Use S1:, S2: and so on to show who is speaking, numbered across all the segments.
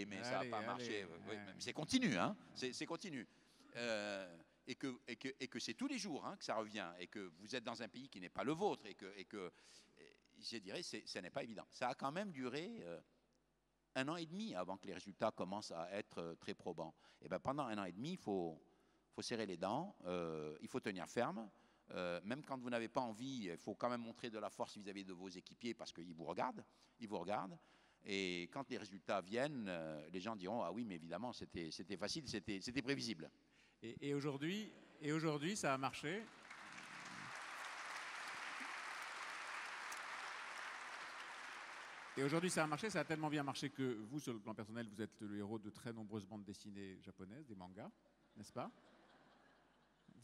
S1: essayé, mais ça n'a pas marché. Oui, mais c'est continu, hein, c'est continu. Et que c'est tous les jours hein, que ça revient, et que vous êtes dans un pays qui n'est pas le vôtre, et que je dirais, ce n'est pas évident. Ça a quand même duré 1 an et demi avant que les résultats commencent à être très probants. Et bien pendant 1 an et demi, il faut serrer les dents, il faut tenir ferme. Même quand vous n'avez pas envie, il faut quand même montrer de la force vis-à-vis de vos équipiers parce qu'ils vous regardent, Et quand les résultats viennent, les gens diront « Ah oui, mais évidemment, c'était facile, c'était prévisible. »
S2: Et aujourd'hui, ça a marché. Et aujourd'hui, ça a marché, ça a tellement bien marché que vous, sur le plan personnel, vous êtes le héros de très nombreuses bandes dessinées japonaises, des mangas, n'est-ce pas?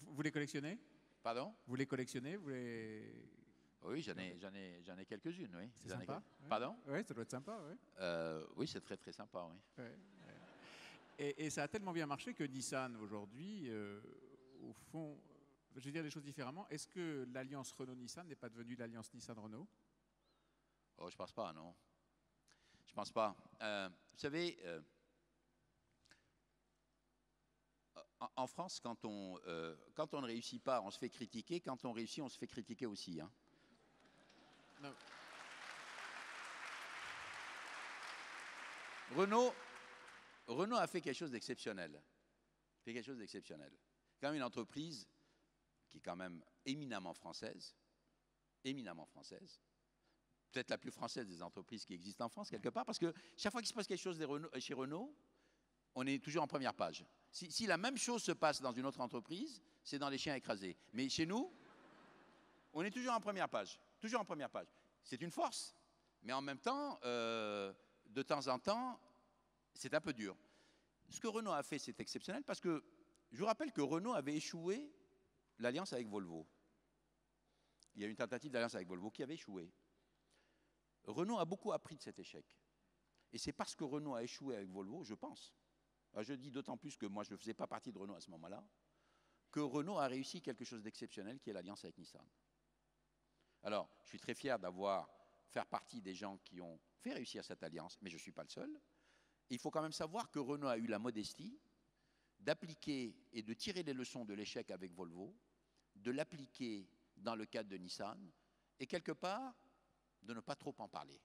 S2: Vous les collectionnez?
S1: Pardon?
S2: Vous les collectionnez?
S1: Oui, j'en ai quelques-unes, oui.
S2: C'est sympa?
S1: Pardon?
S2: Oui, ça doit être sympa, oui.
S1: Oui, c'est très très sympa, oui.
S2: Ouais. Et ça a tellement bien marché que Nissan, aujourd'hui, au fond, je vais dire les choses différemment. Est-ce que l'alliance Renault-Nissan n'est pas devenue l'alliance Nissan-Renault?
S1: Oh, je pense pas, non. Je pense pas. Vous savez, en France, quand on ne réussit pas, on se fait critiquer. Quand on réussit, on se fait critiquer aussi. Hein.
S2: Non.
S1: Renault a fait quelque chose d'exceptionnel. Quand même une entreprise qui est quand même éminemment française. Peut-être la plus française des entreprises qui existent en France, quelque part, parce que chaque fois qu'il se passe quelque chose chez Renault, on est toujours en première page. Si la même chose se passe dans une autre entreprise, c'est dans les chiens écrasés. Mais chez nous, on est toujours en première page. C'est une force. Mais en même temps, de temps en temps, c'est un peu dur. Ce que Renault a fait, c'est exceptionnel parce que je vous rappelle que Renault avait échoué l'alliance avec Volvo. Il y a eu une tentative d'alliance avec Volvo qui avait échoué. Renault a beaucoup appris de cet échec. Et c'est parce que Renault a échoué avec Volvo, je pense, je dis d'autant plus que moi je ne faisais pas partie de Renault à ce moment-là, que Renault a réussi quelque chose d'exceptionnel qui est l'alliance avec Nissan. Alors, je suis très fier faire partie des gens qui ont fait réussir cette alliance, mais je ne suis pas le seul. Et il faut quand même savoir que Renault a eu la modestie d'appliquer et de tirer les leçons de l'échec avec Volvo, de l'appliquer dans le cadre de Nissan, et quelque part, de ne pas trop en parler.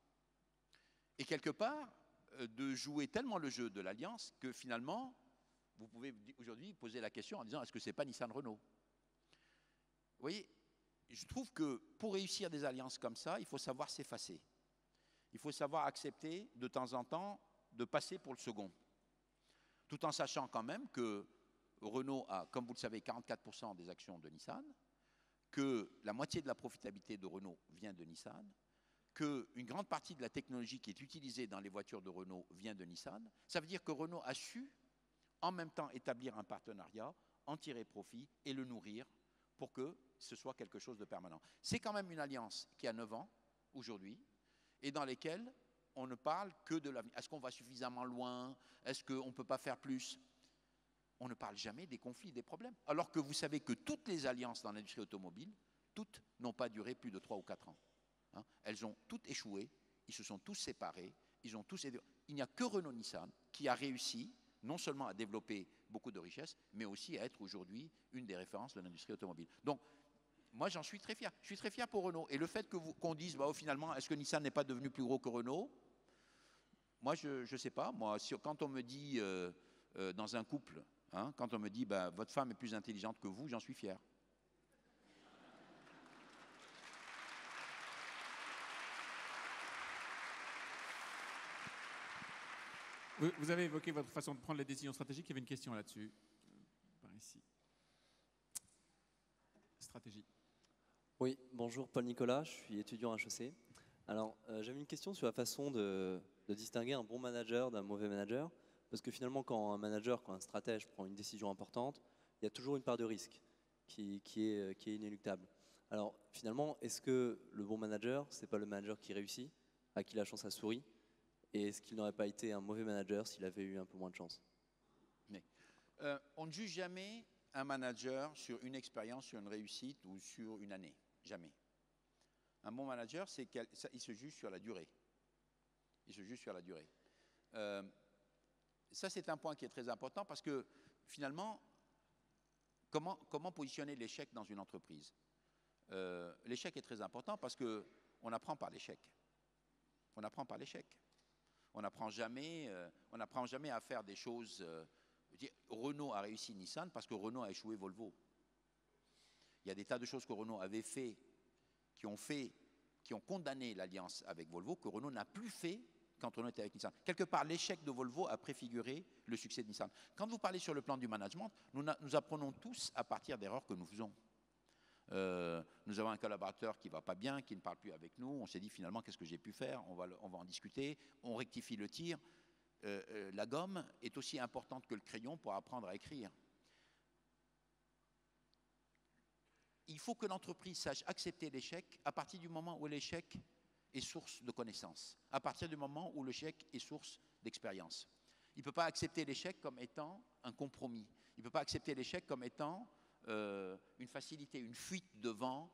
S1: Et quelque part, de jouer tellement le jeu de l'alliance que finalement, vous pouvez aujourd'hui poser la question en disant est-ce que ce n'est pas Nissan-Renault? Vous voyez, je trouve que pour réussir des alliances comme ça, il faut savoir s'effacer. Il faut savoir accepter de temps en temps de passer pour le second. Tout en sachant quand même que Renault a, comme vous le savez, 44% des actions de Nissan, que la moitié de la profitabilité de Renault vient de Nissan, qu'une grande partie de la technologie qui est utilisée dans les voitures de Renault vient de Nissan. Ça veut dire que Renault a su en même temps établir un partenariat, en tirer profit et le nourrir pour que ce soit quelque chose de permanent. C'est quand même une alliance qui a 9 ans aujourd'hui et dans lesquelles on ne parle que de l'avenir. Est-ce qu'on va suffisamment loin? Est-ce qu'on ne peut pas faire plus? On ne parle jamais des conflits, des problèmes. Alors que vous savez que toutes les alliances dans l'industrie automobile, toutes n'ont pas duré plus de 3 ou 4 ans. Hein, elles ont toutes échoué, ils se sont tous séparés, il n'y a que Renault-Nissan qui a réussi non seulement à développer beaucoup de richesses, mais aussi à être aujourd'hui une des références de l'industrie automobile. Donc, moi, j'en suis très fier. Je suis très fier pour Renault. Et le fait qu'on dise, finalement, est-ce que Nissan n'est pas devenu plus gros que Renault? Moi, je ne sais pas. Moi, quand on me dit, dans un couple, hein, quand on me dit, votre femme est plus intelligente que vous, j'en suis fier.
S2: Vous avez évoqué votre façon de prendre les décisions stratégiques. Il y avait une question là-dessus. Par ici. Stratégie.
S3: Oui, bonjour, Paul Nicolas, je suis étudiant à HEC. Alors, j'avais une question sur la façon de distinguer un bon manager d'un mauvais manager. Parce que finalement, quand un stratège prend une décision importante, il y a toujours une part de risque qui est inéluctable. Alors, finalement, est-ce que le bon manager, ce n'est pas le manager qui réussit, à qui la chance a souri? Et est-ce qu'il n'aurait pas été un mauvais manager s'il avait eu un peu moins de chance?
S1: On ne juge jamais un manager sur une expérience, sur une réussite ou sur une année. Jamais. Un bon manager, il se juge sur la durée. ça, c'est un point qui est très important parce que finalement, comment positionner l'échec dans une entreprise? L'échec est très important parce qu'on apprend par l'échec. On apprend par l'échec. On n'apprend jamais à faire des choses. Renault a réussi Nissan parce que Renault a échoué Volvo. Il y a des tas de choses que Renault avait fait, qui ont condamné l'alliance avec Volvo, que Renault n'a plus fait quand Renault était avec Nissan. Quelque part, l'échec de Volvo a préfiguré le succès de Nissan. Quand vous parlez sur le plan du management, nous apprenons tous à partir d'erreurs que nous faisons. Nous avons un collaborateur qui ne va pas bien, qui ne parle plus avec nous. On s'est dit finalement, qu'est-ce que j'ai pu faire? On va en discuter. On rectifie le tir. La gomme est aussi importante que le crayon pour apprendre à écrire. Il faut que l'entreprise sache accepter l'échec à partir du moment où l'échec est source de connaissances, à partir du moment où l'échec est source d'expérience. Il ne peut pas accepter l'échec comme étant un compromis. Il ne peut pas accepter l'échec comme étant une facilité, une fuite devant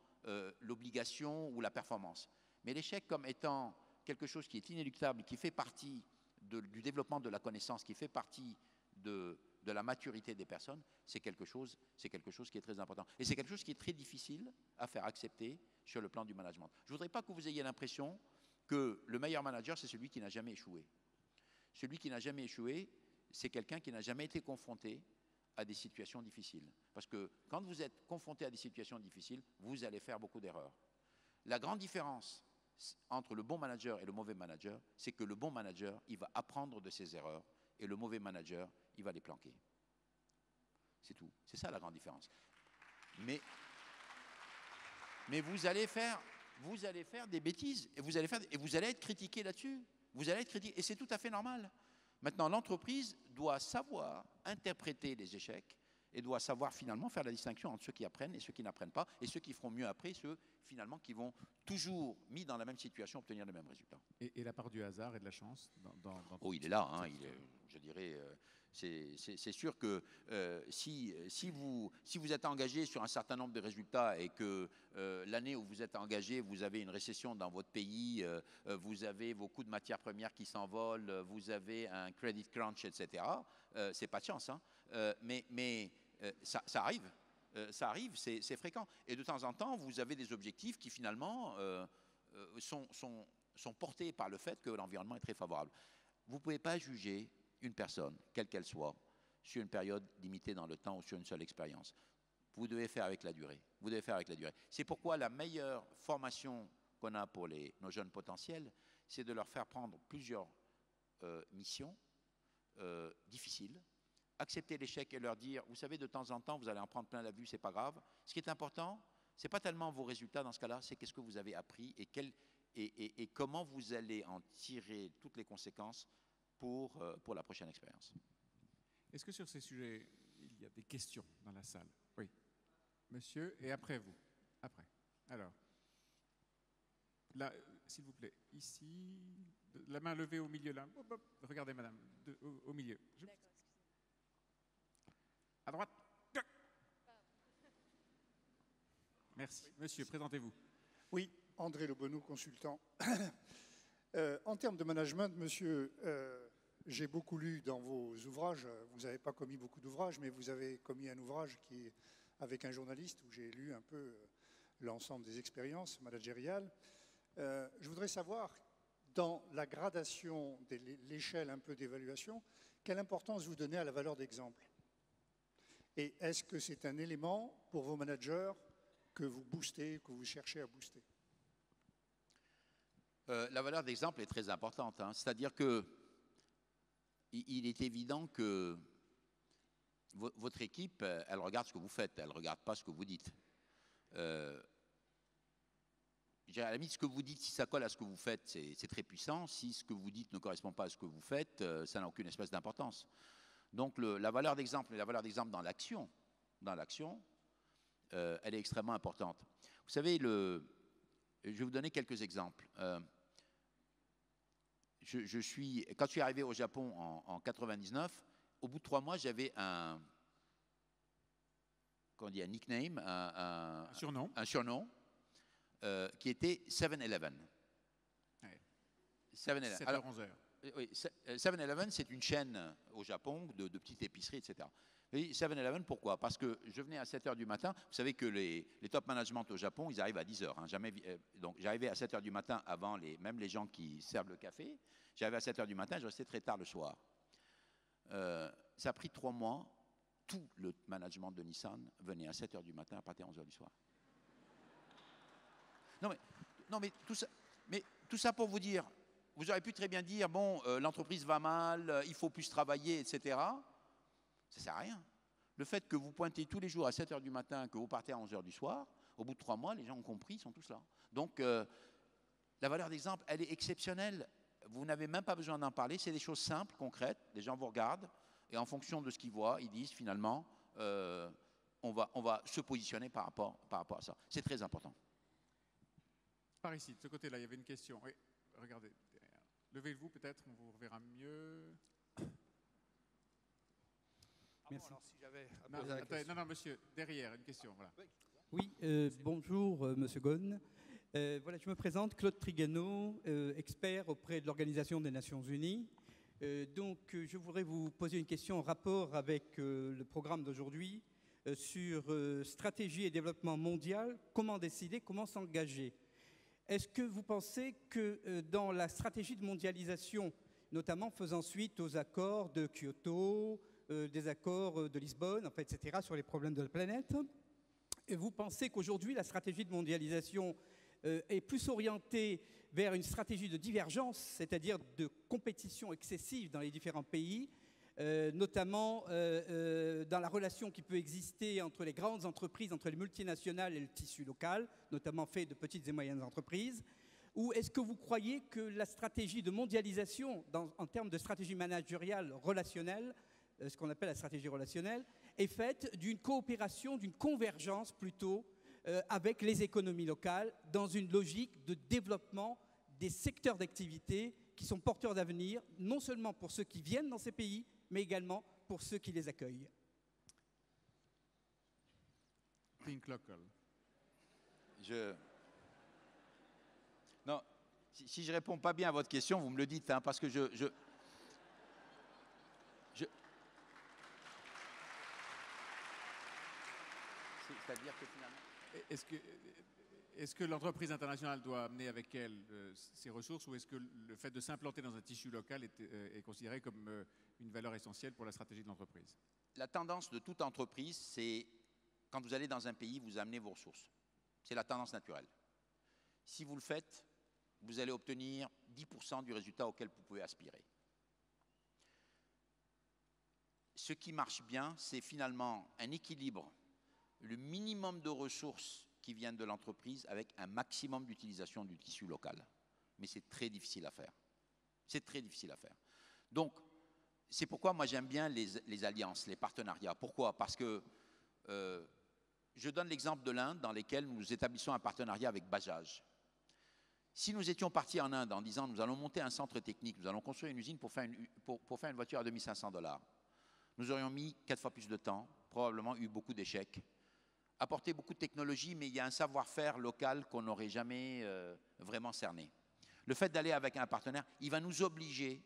S1: l'obligation ou la performance. Mais l'échec comme étant quelque chose qui est inéluctable, qui fait partie du développement de la connaissance, qui fait partie de la maturité des personnes, c'est quelque chose qui est très important. Et c'est quelque chose qui est très difficile à faire accepter sur le plan du management. Je ne voudrais pas que vous ayez l'impression que le meilleur manager, c'est celui qui n'a jamais échoué. Celui qui n'a jamais échoué, c'est quelqu'un qui n'a jamais été confronté à des situations difficiles. Parce que quand vous êtes confronté à des situations difficiles, vous allez faire beaucoup d'erreurs. La grande différence entre le bon manager et le mauvais manager, c'est que le bon manager, il va apprendre de ses erreurs et le mauvais manager, il va les planquer. C'est tout. C'est ça la grande différence. Mais vous allez faire des bêtises et vous allez être critiqué là-dessus. Vous allez être critiqué et c'est tout à fait normal. Maintenant, l'entreprise doit savoir interpréter les échecs et doit savoir finalement faire la distinction entre ceux qui apprennent et ceux qui n'apprennent pas, et ceux qui feront mieux après, ceux finalement qui vont toujours, mis dans la même situation, obtenir le même résultat.
S2: Et la part du hasard et de la chance
S1: Oh, il est là, hein, je dirais, c'est sûr que si vous êtes engagé sur un certain nombre de résultats et que l'année où vous êtes engagé, vous avez une récession dans votre pays, vous avez vos coûts de matières premières qui s'envolent, vous avez un credit crunch, etc., c'est pas de chance, hein, mais ça arrive. Ça arrive, c'est fréquent. Et de temps en temps, vous avez des objectifs qui finalement sont portés par le fait que l'environnement est très favorable. Vous ne pouvez pas juger une personne, quelle qu'elle soit, sur une période limitée dans le temps ou sur une seule expérience. Vous devez faire avec la durée. Vous devez faire avec la durée. C'est pourquoi la meilleure formation qu'on a pour nos jeunes potentiels, c'est de leur faire prendre plusieurs missions difficiles, accepter l'échec et leur dire, vous savez, de temps en temps, vous allez en prendre plein la vue, c'est pas grave. Ce qui est important, c'est pas tellement vos résultats dans ce cas-là, c'est qu'est-ce que vous avez appris et comment vous allez en tirer toutes les conséquences pour la prochaine expérience.
S2: Est-ce que sur ces sujets, il y a des questions dans la salle? Oui. Monsieur, et après vous. Après. Alors. Là, s'il vous plaît, ici, la main levée au milieu là. Hop, hop. Regardez, madame, au milieu. À droite. Merci. Monsieur, présentez-vous.
S4: Oui, André Le Bonneau, consultant. En termes de management, monsieur, j'ai beaucoup lu dans vos ouvrages. Vous n'avez pas commis beaucoup d'ouvrages, mais vous avez commis un ouvrage qui est avec un journaliste où j'ai lu un peu l'ensemble des expériences managériales. Je voudrais savoir, dans la gradation de l'échelle un peu d'évaluation, quelle importance vous donnez à la valeur d'exemple? Et est-ce que c'est un élément pour vos managers que vous boostez, que vous cherchez à booster?
S1: La valeur d'exemple est très importante. Hein. C'est-à-dire que il est évident que votre équipe, elle regarde ce que vous faites, elle ne regarde pas ce que vous dites. À la limite, ce que vous dites, si ça colle à ce que vous faites, c'est très puissant. Si ce que vous dites ne correspond pas à ce que vous faites, ça n'a aucune espèce d'importance. Donc la valeur d'exemple, et la valeur d'exemple dans l'action, elle est extrêmement importante. Vous savez, je vais vous donner quelques exemples. Quand je suis arrivé au Japon en 99, au bout de 3 mois, j'avais un nickname, un surnom qui était 7-Eleven.
S2: Ouais.
S1: 7-Eleven.
S2: 7h, 11h.
S1: oui, 7-Eleven, c'est une chaîne au Japon de petites épiceries, etc. Et 7-Eleven, pourquoi? Parce que je venais à 7 h du matin. Vous savez que les top management au Japon, ils arrivent à 10 h. Hein, donc j'arrivais à 7 h du matin avant même les gens qui servent le café. J'arrivais à 7 h du matin, je restais très tard le soir. Ça a pris 3 mois. Tout le management de Nissan venait à 7 h du matin, à partir de 11 h du soir. Non, mais tout ça pour vous dire, vous auriez pu très bien dire, bon, l'entreprise va mal, il faut plus travailler, etc. Ça ne sert à rien. Le fait que vous pointez tous les jours à 7 h du matin, que vous partez à 11 h du soir, au bout de 3 mois, les gens ont compris, ils sont tous là. Donc, la valeur d'exemple, elle est exceptionnelle. Vous n'avez même pas besoin d'en parler, c'est des choses simples, concrètes. Les gens vous regardent et en fonction de ce qu'ils voient, ils disent finalement, on va se positionner par rapport à ça. C'est très important.
S2: Par ici, de ce côté-là, il y avait une question. Oui, regardez. Levez-vous peut-être, on vous reverra mieux.
S5: Merci.
S4: Alors, si j'avais à poser la question.
S2: Non, monsieur, derrière, une question. Voilà.
S5: Oui, bonjour, monsieur Ghosn. Voilà, je me présente, Claude Trigano, expert auprès de l'Organisation des Nations Unies. Donc, je voudrais vous poser une question en rapport avec le programme d'aujourd'hui sur stratégie et développement mondial. Comment décider, comment s'engager? Est-ce que vous pensez que dans la stratégie de mondialisation, notamment faisant suite aux accords de Kyoto, des accords de Lisbonne, enfin, etc., sur les problèmes de la planète, et vous pensez qu'aujourd'hui, la stratégie de mondialisation est plus orientée vers une stratégie de divergence, c'est-à-dire de compétition excessive dans les différents pays, notamment dans la relation qui peut exister entre les grandes entreprises, entre les multinationales et le tissu local, notamment fait de petites et moyennes entreprises? Ou est-ce que vous croyez que la stratégie de mondialisation, en termes de stratégie managériale relationnelle, ce qu'on appelle la stratégie relationnelle, est faite d'une coopération, d'une convergence plutôt, avec les économies locales, dans une logique de développement des secteurs d'activité qui sont porteurs d'avenir, non seulement pour ceux qui viennent dans ces pays, mais également pour ceux qui les accueillent?
S2: Think local.
S1: Non, si je ne réponds pas bien à votre question, vous me le dites, hein, parce que c'est-à-dire que finalement...
S2: Est-ce que l'entreprise internationale doit amener avec elle ses ressources, ou est-ce que le fait de s'implanter dans un tissu local est considéré comme une valeur essentielle pour la stratégie de l'entreprise?
S1: La tendance de toute entreprise, c'est quand vous allez dans un pays, vous amenez vos ressources. C'est la tendance naturelle. Si vous le faites, vous allez obtenir 10% du résultat auquel vous pouvez aspirer. Ce qui marche bien, c'est finalement un équilibre, le minimum de ressources qui viennent de l'entreprise avec un maximum d'utilisation du tissu local. Mais c'est très difficile à faire. C'est très difficile à faire. Donc, c'est pourquoi moi j'aime bien les alliances, les partenariats. Pourquoi? Parce que je donne l'exemple de l'Inde, dans lequel nous établissons un partenariat avec Bajaj. Si nous étions partis en Inde en disant nous allons monter un centre technique, nous allons construire une usine pour faire une voiture à 2500 $, nous aurions mis 4 fois plus de temps, probablement eu beaucoup d'échecs, apporté beaucoup de technologie, mais il y a un savoir-faire local qu'on n'aurait jamais vraiment cerné. Le fait d'aller avec un partenaire, il va nous obliger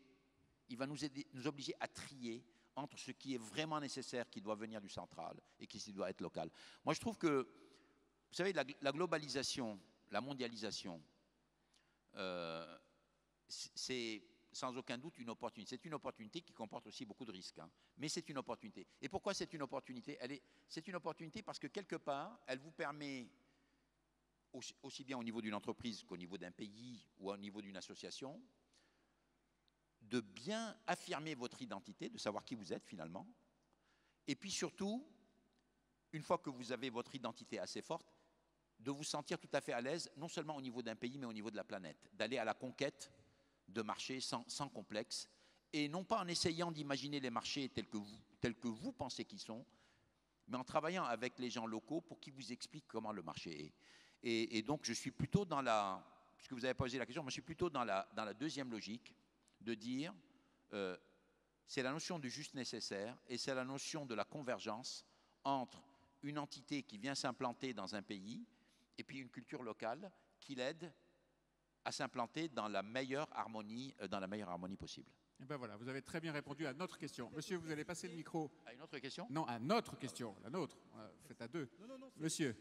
S1: à trier entre ce qui est vraiment nécessaire, qui doit venir du central, et qui doit être local. Moi, je trouve que, vous savez, la globalisation, la mondialisation, c'est sans aucun doute une opportunité. C'est une opportunité qui comporte aussi beaucoup de risques, hein. Mais c'est une opportunité. Et pourquoi c'est une opportunité? C'est une opportunité parce que quelque part, elle vous permet, aussi bien au niveau d'une entreprise qu'au niveau d'un pays ou au niveau d'une association, de bien affirmer votre identité, de savoir qui vous êtes finalement. Et puis surtout, une fois que vous avez votre identité assez forte, de vous sentir tout à fait à l'aise, non seulement au niveau d'un pays, mais au niveau de la planète, d'aller à la conquête de marchés sans complexe, et non pas en essayant d'imaginer les marchés tels que vous pensez qu'ils sont, mais en travaillant avec les gens locaux pour qu'ils vous expliquent comment le marché est. Et donc je suis plutôt dans puisque vous avez posé la question, moi je suis plutôt dans la deuxième logique, de dire, c'est la notion du juste nécessaire, et c'est la notion de la convergence entre une entité qui vient s'implanter dans un pays, et puis une culture locale qui l'aide à s'implanter dans la meilleure harmonie possible.
S2: Et ben voilà, vous avez très bien répondu à notre question. Monsieur, vous allez passer le micro.
S1: À une autre question?
S2: Non, à notre question, la nôtre. Faites à deux.
S5: Non,
S2: Monsieur.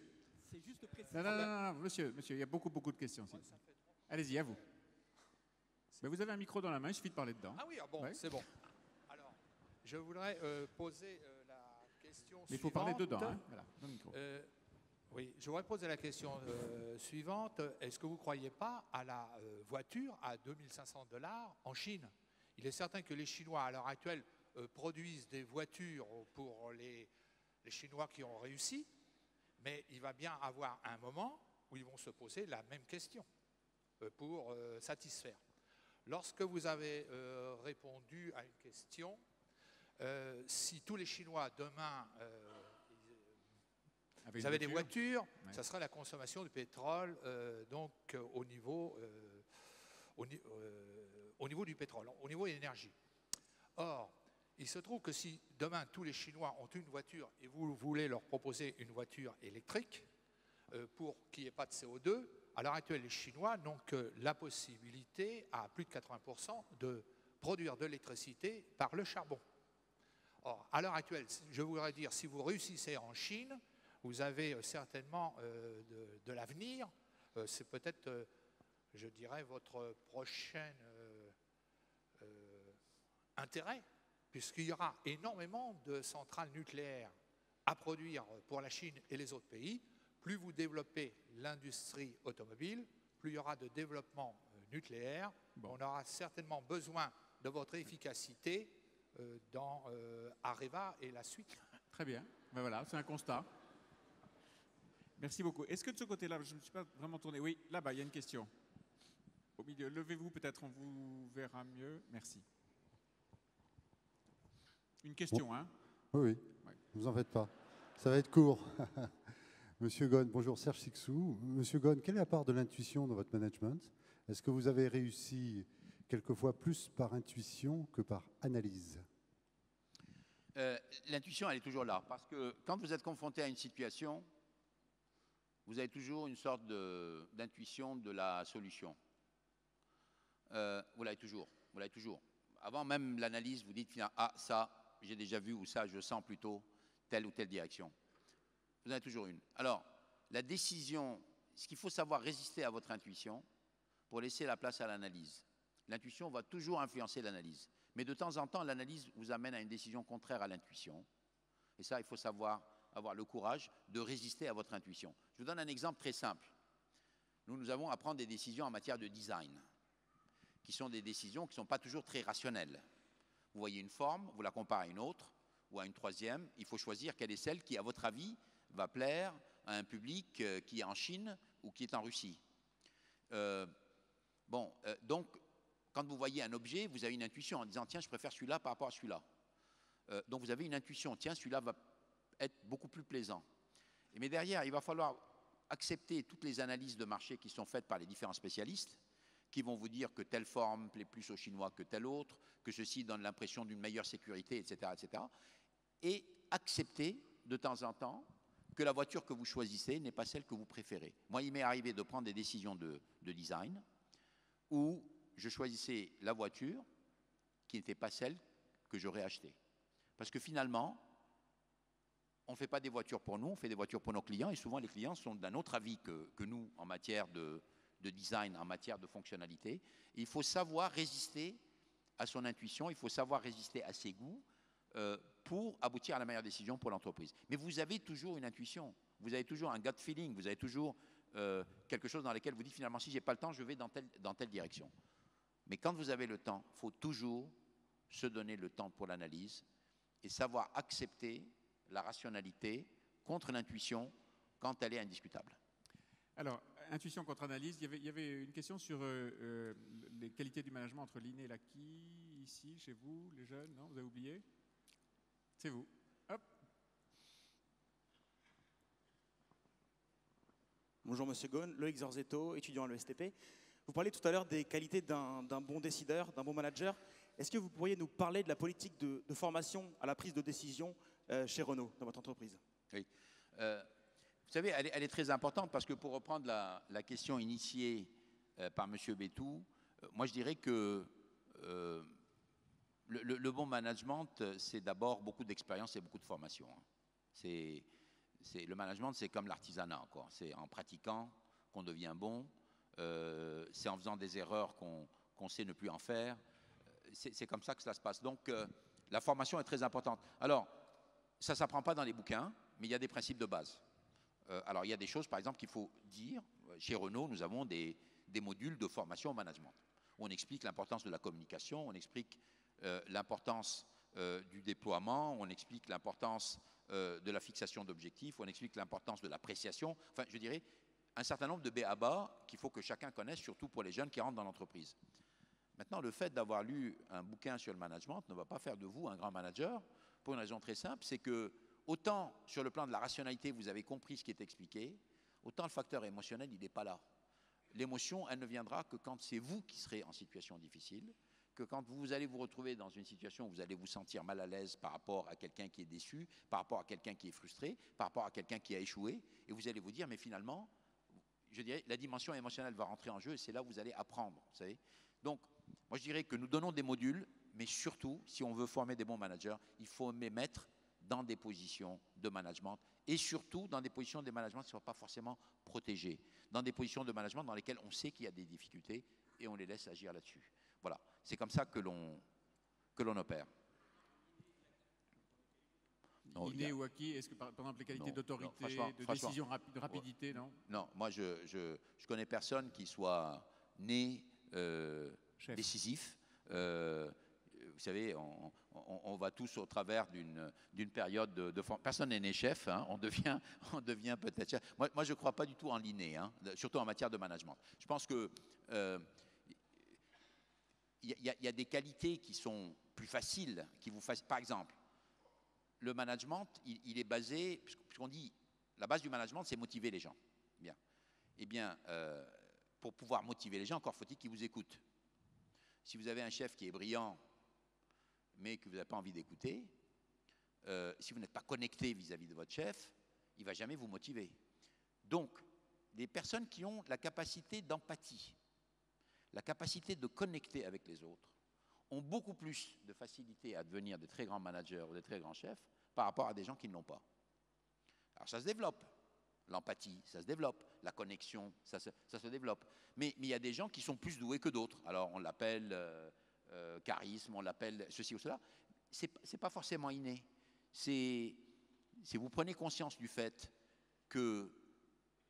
S5: c'est juste précis.
S2: Non, monsieur, il y a beaucoup de questions. Allez-y, à vous. Mais vous avez un micro dans la main, il suffit de parler dedans.
S6: Ah oui, bon,
S2: Ouais.
S6: c'est bon. Alors, je voudrais poser la question suivante.
S2: Mais il faut parler dedans, hein. Voilà, dans le micro.
S6: Oui, je voudrais poser la question suivante. Est-ce que vous ne croyez pas à la voiture à 2500 $ en Chine? Il est certain que les Chinois, à l'heure actuelle, produisent des voitures pour les Chinois qui ont réussi, mais il va bien avoir un moment où ils vont se poser la même question pour satisfaire. Lorsque vous avez répondu à une question, si tous les Chinois demain vous avez des voitures,
S2: ouais,
S6: ça sera la consommation de pétrole donc au niveau du pétrole, au niveau de l'énergie. Or, il se trouve que si demain tous les Chinois ont une voiture et vous voulez leur proposer une voiture électrique pour qu'il n'y ait pas de CO2, à l'heure actuelle, les Chinois n'ont que la possibilité, à plus de 80%, de produire de l'électricité par le charbon. Or, à l'heure actuelle, je voudrais dire, si vous réussissez en Chine, vous avez certainement de l'avenir. C'est peut-être, je dirais, votre prochain intérêt, puisqu'il y aura énormément de centrales nucléaires à produire pour la Chine et les autres pays. Plus vous développez l'industrie automobile, plus il y aura de développement nucléaire. Bon. On aura certainement besoin de votre efficacité dans Areva et la suite.
S2: Très bien. Ben voilà, c'est un constat. Merci beaucoup. Est-ce que de ce côté-là, je ne me suis pas vraiment tourné. Oui, là-bas, il y a une question. Au milieu, levez-vous, peut-être on vous verra mieux. Merci. Une question, hein?
S7: Oui,
S2: Ouais.
S7: ne vous en faites pas. Ça va être court. Monsieur Ghosn, bonjour, Serge Sixou. Monsieur Ghosn, quelle est la part de l'intuition dans votre management? Est-ce que vous avez réussi quelquefois plus par intuition que par analyse?
S1: L'intuition, elle est toujours là. Parce que quand vous êtes confronté à une situation, vous avez toujours une sorte d'intuition de la solution. Vous l'avez toujours. Vous l'avez toujours. Avant même l'analyse, vous dites, ah, ça, j'ai déjà vu, ou ça, je sens plutôt telle ou telle direction. Vous en avez toujours une. Alors, la décision, ce qu'il faut savoir résister à votre intuition pour laisser la place à l'analyse. L'intuition va toujours influencer l'analyse. Mais de temps en temps, l'analyse vous amène à une décision contraire à l'intuition. Et ça, il faut savoir avoir le courage de résister à votre intuition. Je vous donne un exemple très simple. Nous avons à prendre des décisions en matière de design, qui sont des décisions qui ne sont pas toujours très rationnelles. Vous voyez une forme, vous la comparez à une autre, ou à une troisième, il faut choisir quelle est celle qui, à votre avis, va plaire à un public qui est en Chine ou qui est en Russie. Donc, quand vous voyez un objet, vous avez une intuition en disant, tiens, je préfère celui-là par rapport à celui-là. Donc, vous avez une intuition, tiens, celui-là va être beaucoup plus plaisant. Mais derrière, il va falloir accepter toutes les analyses de marché qui sont faites par les différents spécialistes, qui vont vous dire que telle forme plaît plus aux Chinois que telle autre, que ceci donne l'impression d'une meilleure sécurité, etc., etc. Et accepter de temps en temps que la voiture que vous choisissez n'est pas celle que vous préférez. Moi, il m'est arrivé de prendre des décisions de design où je choisissais la voiture qui n'était pas celle que j'aurais achetée. Parce que finalement, on ne fait pas des voitures pour nous, on fait des voitures pour nos clients, et souvent les clients sont d'un autre avis que nous en matière de design, en matière de fonctionnalité. Et il faut savoir résister à son intuition, il faut savoir résister à ses goûts pour aboutir à la meilleure décision pour l'entreprise. Mais vous avez toujours une intuition, vous avez toujours un gut feeling, vous avez toujours quelque chose dans lequel vous dites finalement si je n'ai pas le temps, je vais dans telle direction. Mais quand vous avez le temps, il faut toujours se donner le temps pour l'analyse et savoir accepter la rationalité contre l'intuition quand elle est indiscutable.
S2: Alors, intuition contre analyse, il y avait une question sur les qualités du management entre l'inné et l'acquis, ici, chez vous, les jeunes, non? Vous avez oublié? C'est vous. Hop.
S8: Bonjour Monsieur Ghosn, Loïc Zorzetto, étudiant à l'ESTP. Vous parlez tout à l'heure des qualités d'un bon décideur, d'un bon manager. Est-ce que vous pourriez nous parler de la politique de formation à la prise de décision chez Renault, dans votre entreprise?
S1: Oui. Vous savez, elle est très importante parce que pour reprendre la question initiée par M. Bétou, moi je dirais que le bon management, c'est d'abord beaucoup d'expérience et beaucoup de formation. Le management, c'est comme l'artisanat, quoi. C'est en pratiquant qu'on devient bon, c'est en faisant des erreurs qu'on sait ne plus en faire. C'est comme ça que cela se passe. Donc, la formation est très importante. Alors, ça ne s'apprend pas dans les bouquins, mais il y a des principes de base. Alors, il y a des choses, par exemple, qu'il faut dire. Chez Renault, nous avons des modules de formation au management. On explique l'importance de la communication, on explique l'importance du déploiement, on explique l'importance de la fixation d'objectifs, on explique l'importance de l'appréciation. Enfin, je dirais, un certain nombre de b.a.-ba qu'il faut que chacun connaisse, surtout pour les jeunes qui rentrent dans l'entreprise. Maintenant, le fait d'avoir lu un bouquin sur le management ne va pas faire de vous un grand manager, pour une raison très simple, c'est que autant sur le plan de la rationalité, vous avez compris ce qui est expliqué, autant le facteur émotionnel, il n'est pas là. L'émotion, elle ne viendra que quand c'est vous qui serez en situation difficile, que quand vous allez vous retrouver dans une situation où vous allez vous sentir mal à l'aise par rapport à quelqu'un qui est déçu, par rapport à quelqu'un qui est frustré, par rapport à quelqu'un qui a échoué, et vous allez vous dire, mais finalement, je dirais, la dimension émotionnelle va rentrer en jeu, et c'est là où vous allez apprendre, vous savez. Donc, moi je dirais que nous donnons des modules, mais surtout, si on veut former des bons managers, il faut les mettre dans des positions de management, et surtout dans des positions de management qui ne soient pas forcément protégées, dans des positions de management dans lesquelles on sait qu'il y a des difficultés, et on les laisse agir là-dessus. Voilà, c'est comme ça que l'on opère.
S2: Inné ou acquis, est-ce que par exemple les qualités d'autorité, de décision, de rapidité, non?
S1: Non, moi je connais personne qui soit né décisif. Vous savez, on va tous au travers d'une période de formation. Personne n'est né chef, hein, on devient peut-être chef. Moi je ne crois pas du tout en l'inné, hein, surtout en matière de management. Je pense que y a des qualités qui sont plus faciles, qui vous fassent. Par exemple, le management, il est basé, puisqu'on dit, la base du management, c'est motiver les gens. Bien. Eh bien, pour pouvoir motiver les gens, encore faut-il qu'ils vous écoutent. Si vous avez un chef qui est brillant, mais que vous n'avez pas envie d'écouter, si vous n'êtes pas connecté vis-à-vis de votre chef, il ne va jamais vous motiver. Donc, des personnes qui ont la capacité d'empathie, la capacité de connecter avec les autres, ont beaucoup plus de facilité à devenir de très grands managers ou de très grands chefs par rapport à des gens qui ne l'ont pas. Alors ça se développe, l'empathie, ça se développe, la connexion, ça se développe. Mais il y a des gens qui sont plus doués que d'autres. Alors on l'appelle charisme, on l'appelle ceci ou cela. C'est pas forcément inné. C'est vous prenez conscience du fait que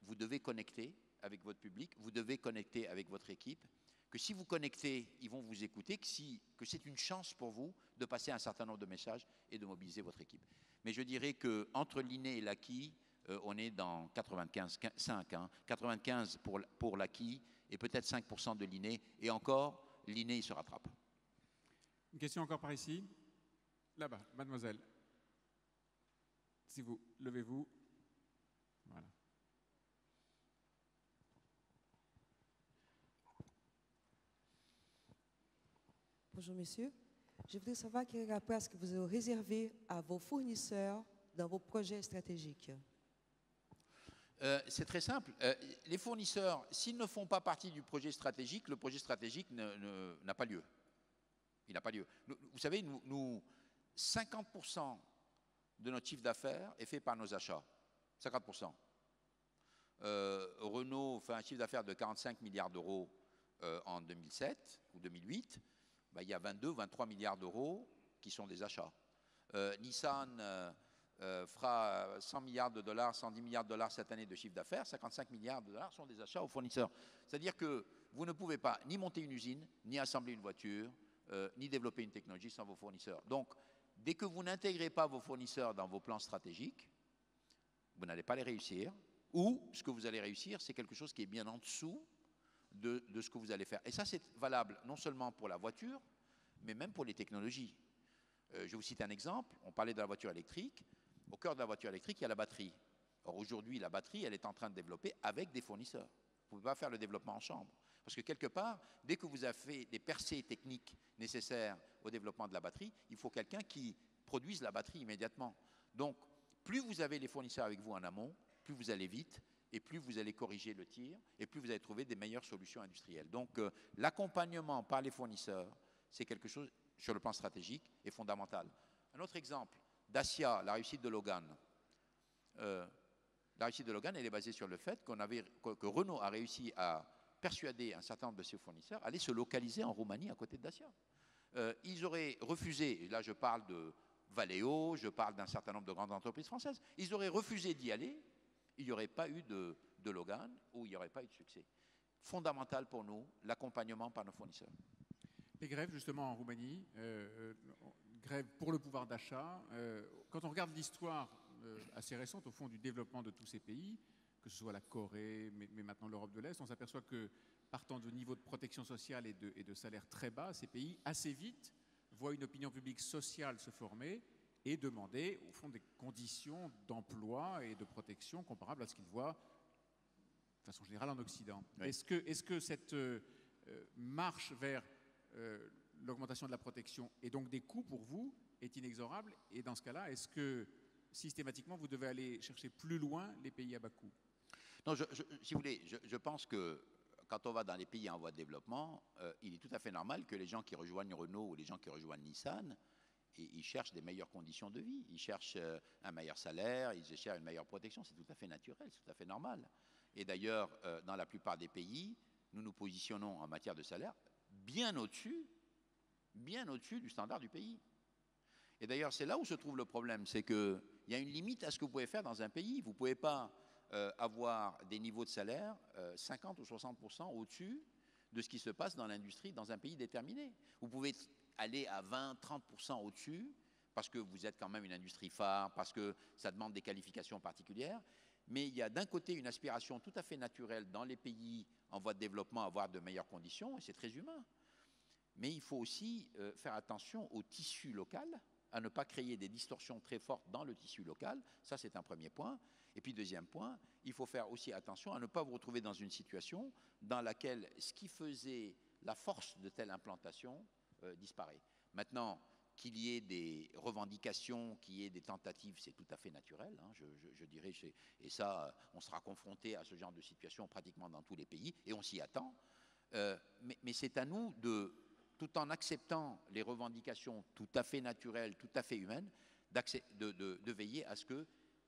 S1: vous devez connecter avec votre public, vous devez connecter avec votre équipe, que si vous connectez, ils vont vous écouter, que c'est une chance pour vous de passer un certain nombre de messages et de mobiliser votre équipe. Mais je dirais qu'entre l'inné et l'acquis, on est dans 95-5, hein, 95 pour l'acquis et peut-être 5% de l'inné. Et encore, l'inné, il se rattrape.
S2: Une question encore par ici. Là-bas, mademoiselle. Si vous levez-vous. Voilà.
S9: Bonjour, monsieur. Je voudrais savoir quelle est la place que vous avez réservée à vos fournisseurs dans vos projets stratégiques.
S1: C'est très simple. Les fournisseurs, s'ils ne font pas partie du projet stratégique, le projet stratégique n'a pas lieu. Il n'a pas lieu. Vous savez, nous 50% de notre chiffre d'affaires est fait par nos achats. 50%. Renault fait un chiffre d'affaires de 45 milliards d'euros en 2007 ou 2008. Ben, il y a 22-23 milliards d'euros qui sont des achats. Nissan fera 100 milliards de dollars, 110 milliards de dollars cette année de chiffre d'affaires. 55 milliards de dollars sont des achats aux fournisseurs. C'est-à-dire que vous ne pouvez pas ni monter une usine, ni assembler une voiture, ni développer une technologie sans vos fournisseurs. Donc, dès que vous n'intégrez pas vos fournisseurs dans vos plans stratégiques, vous n'allez pas les réussir. Ou ce que vous allez réussir, c'est quelque chose qui est bien en dessous de ce que vous allez faire. Et ça, c'est valable non seulement pour la voiture, mais même pour les technologies. Je vous cite un exemple. On parlait de la voiture électrique. Au cœur de la voiture électrique, il y a la batterie. Or, aujourd'hui, la batterie, elle est en train de développer avec des fournisseurs. Vous ne pouvez pas faire le développement en chambre. Parce que quelque part, dès que vous avez fait des percées techniques nécessaires au développement de la batterie, il faut quelqu'un qui produise la batterie immédiatement. Donc, plus vous avez les fournisseurs avec vous en amont, plus vous allez vite et plus vous allez corriger le tir, et plus vous allez trouver des meilleures solutions industrielles. Donc l'accompagnement par les fournisseurs, c'est quelque chose, sur le plan stratégique, est fondamental. Un autre exemple, Dacia, la réussite de Logan. La réussite de Logan, elle est basée sur le fait que Renault a réussi à persuader un certain nombre de ses fournisseurs à aller se localiser en Roumanie à côté de Dacia. Ils auraient refusé, et là je parle de Valeo, je parle d'un certain nombre de grandes entreprises françaises, ils auraient refusé d'y aller, il n'y aurait pas eu de Logan ou il n'y aurait pas eu de succès. Fondamental pour nous, l'accompagnement par nos fournisseurs.
S2: Les grèves, justement, en Roumanie, grèves pour le pouvoir d'achat. Quand on regarde l'histoire assez récente, au fond, du développement de tous ces pays, que ce soit la Corée, mais maintenant l'Europe de l'Est, on s'aperçoit que, partant de niveaux de protection sociale et de salaires très bas, ces pays, assez vite, voient une opinion publique sociale se former et demander, au fond, des conditions d'emploi et de protection comparables à ce qu'ils voient, de façon générale, en Occident. Oui. Est-ce que cette marche vers l'augmentation de la protection et donc des coûts pour vous est inexorable? Et dans ce cas-là, est-ce que systématiquement vous devez aller chercher plus loin les pays à bas coût?
S1: Non, si vous voulez, je pense que quand on va dans les pays en voie de développement, il est tout à fait normal que les gens qui rejoignent Renault ou les gens qui rejoignent Nissan, ils cherchent des meilleures conditions de vie, ils cherchent un meilleur salaire, ils cherchent une meilleure protection, c'est tout à fait naturel, c'est tout à fait normal. Et d'ailleurs, dans la plupart des pays, nous nous positionnons en matière de salaire bien au-dessus du standard du pays. Et d'ailleurs, c'est là où se trouve le problème, c'est qu'il y a une limite à ce que vous pouvez faire dans un pays. Vous ne pouvez pas avoir des niveaux de salaire 50 ou 60% au-dessus de ce qui se passe dans l'industrie dans un pays déterminé. Vous pouvez aller à 20-30% au-dessus parce que vous êtes quand même une industrie phare, parce que ça demande des qualifications particulières. Mais il y a d'un côté une aspiration tout à fait naturelle dans les pays en voie de développement à avoir de meilleures conditions, et c'est très humain. Mais il faut aussi faire attention au tissu local, à ne pas créer des distorsions très fortes dans le tissu local. Ça, c'est un premier point. Et puis, deuxième point, il faut faire aussi attention à ne pas vous retrouver dans une situation dans laquelle ce qui faisait la force de telle implantation disparaît. Maintenant, qu'il y ait des revendications, qu'il y ait des tentatives, c'est tout à fait naturel, hein, je dirais. Et ça, on sera confronté à ce genre de situation pratiquement dans tous les pays, et on s'y attend. Mais c'est à nous, tout en acceptant les revendications tout à fait naturelles, tout à fait humaines, de veiller à ce que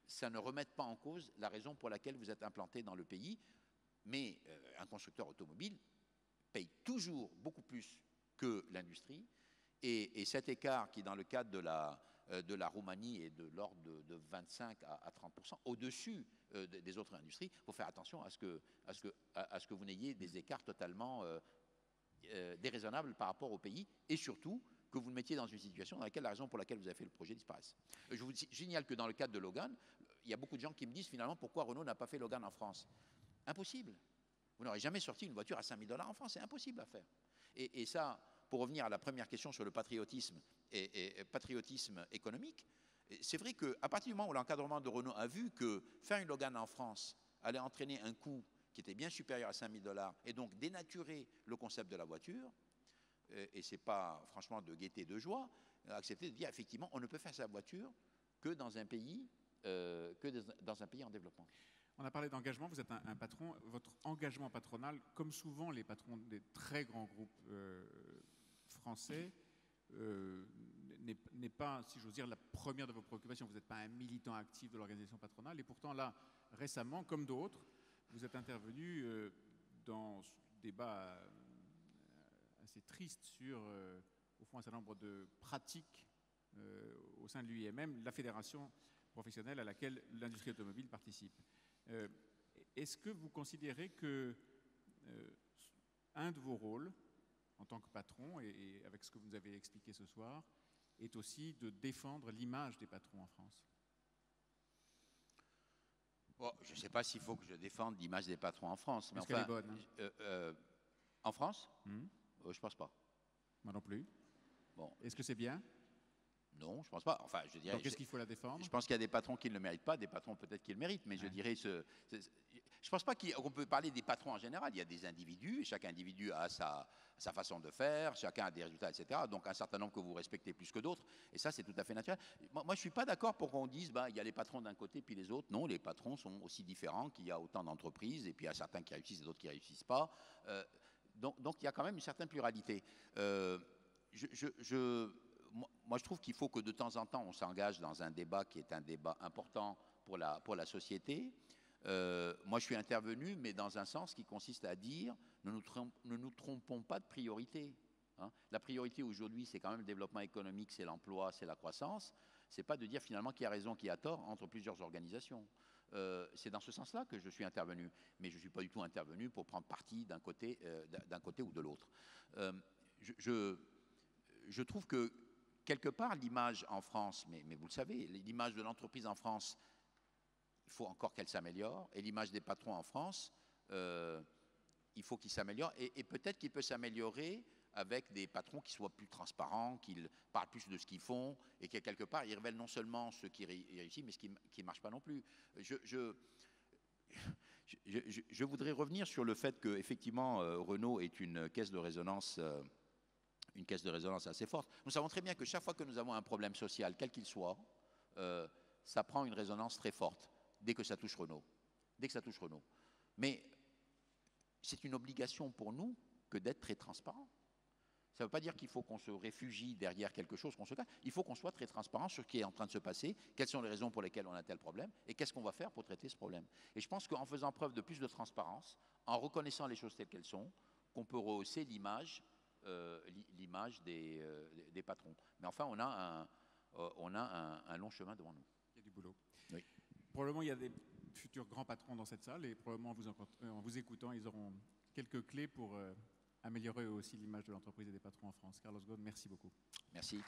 S1: ça ne remette pas en cause la raison pour laquelle vous êtes implanté dans le pays. Mais un constructeur automobile paye toujours beaucoup plus que l'industrie. Et cet écart qui, dans le cadre de la Roumanie, est de l'ordre de 25 à 30%, au-dessus des autres industries, il faut faire attention à ce que vous n'ayez des écarts totalement déraisonnables par rapport au pays, et surtout que vous le mettiez dans une situation dans laquelle la raison pour laquelle vous avez fait le projet disparaisse. Je vous signale que dans le cadre de Logan, il y a beaucoup de gens qui me disent finalement pourquoi Renault n'a pas fait Logan en France. Impossible. Vous n'aurez jamais sorti une voiture à 5 000 $ en France, c'est impossible à faire. Et ça, pour revenir à la première question sur le patriotisme et patriotisme économique, c'est vrai qu'à partir du moment où l'encadrement de Renault a vu que faire une Logan en France allait entraîner un coût qui était bien supérieur à 5 000 $ et donc dénaturer le concept de la voiture, et ce n'est pas franchement de gaieté, de joie, accepter de dire effectivement on ne peut faire sa voiture que dans un pays en développement.
S2: On a parlé d'engagement, vous êtes un patron. Votre engagement patronal, comme souvent les patrons des très grands groupes français, n'est pas, si j'ose dire, la première de vos préoccupations. Vous n'êtes pas un militant actif de l'organisation patronale. Et pourtant, là, récemment, comme d'autres, vous êtes intervenu dans ce débat assez triste sur, au fond, un certain nombre de pratiques au sein de l'UIMM, la fédération professionnelle à laquelle l'industrie automobile participe. Est-ce que vous considérez que un de vos rôles en tant que patron, et avec ce que vous nous avez expliqué ce soir, est aussi de défendre l'image des patrons en France?
S1: Bon, je ne sais pas s'il faut que je défende l'image des patrons en France. Mais
S2: est-ce qu'elle est bonne,
S1: en France, je ne pense pas.
S2: Moi non plus.
S1: Bon.
S2: Est-ce que c'est bien?
S1: Non, je ne pense pas. Enfin, je dirais.
S2: Donc, est-ce qu'il faut la défendre?
S1: Je pense qu'il y a des patrons qui ne le méritent pas, des patrons peut-être qui le méritent, mais je dirais je pense pas qu'on peut parler des patrons en général. Il y a des individus, et chaque individu a sa façon de faire, chacun a des résultats, etc. Donc un certain nombre que vous respectez plus que d'autres, et ça c'est tout à fait naturel. Moi je ne suis pas d'accord pour qu'on dise bah, il y a les patrons d'un côté puis les autres. Non, les patrons sont aussi différents, qu'il y a autant d'entreprises, et puis il y a certains qui réussissent et d'autres qui ne réussissent pas. Donc il y a quand même une certaine pluralité. Moi je trouve qu'il faut que de temps en temps on s'engage dans un débat qui est un débat important pour la société. Moi, je suis intervenu, mais dans un sens qui consiste à dire ne nous trompons pas de priorité. Hein. La priorité aujourd'hui, c'est quand même le développement économique, c'est l'emploi, c'est la croissance. C'est pas de dire finalement qui a raison, qui a tort entre plusieurs organisations. C'est dans ce sens-là que je suis intervenu, mais je ne suis pas du tout intervenu pour prendre parti d'un côté ou de l'autre. Je trouve que quelque part l'image en France, mais vous le savez, l'image de l'entreprise en France, il faut encore qu'elle s'améliore. Et l'image des patrons en France, il faut qu'il s'améliore. Et peut-être qu'il peut s'améliorer avec des patrons qui soient plus transparents, qui parlent plus de ce qu'ils font, et qui, quelque part, ils révèlent non seulement ce qui réussit, mais ce qui ne marche pas non plus. Je voudrais revenir sur le fait qu'effectivement, Renault est une caisse de résonance assez forte. Nous savons très bien que chaque fois que nous avons un problème social, quel qu'il soit, ça prend une résonance très forte. Dès que ça touche Renault. Mais c'est une obligation pour nous que d'être très transparent. Ça ne veut pas dire qu'il faut qu'on se réfugie derrière quelque chose, qu'on se cache. Il faut qu'on soit très transparent sur ce qui est en train de se passer, quelles sont les raisons pour lesquelles on a tel problème, et qu'est-ce qu'on va faire pour traiter ce problème. Et je pense qu'en faisant preuve de plus de transparence, en reconnaissant les choses telles qu'elles sont, qu'on peut rehausser l'image des patrons. Mais enfin, on a un long chemin devant nous.
S2: Il y a du boulot.
S1: Oui.
S2: Probablement, il y a des futurs grands patrons dans cette salle et probablement en vous écoutant, ils auront quelques clés pour améliorer aussi l'image de l'entreprise et des patrons en France. Carlos Ghosn, merci beaucoup.
S1: Merci.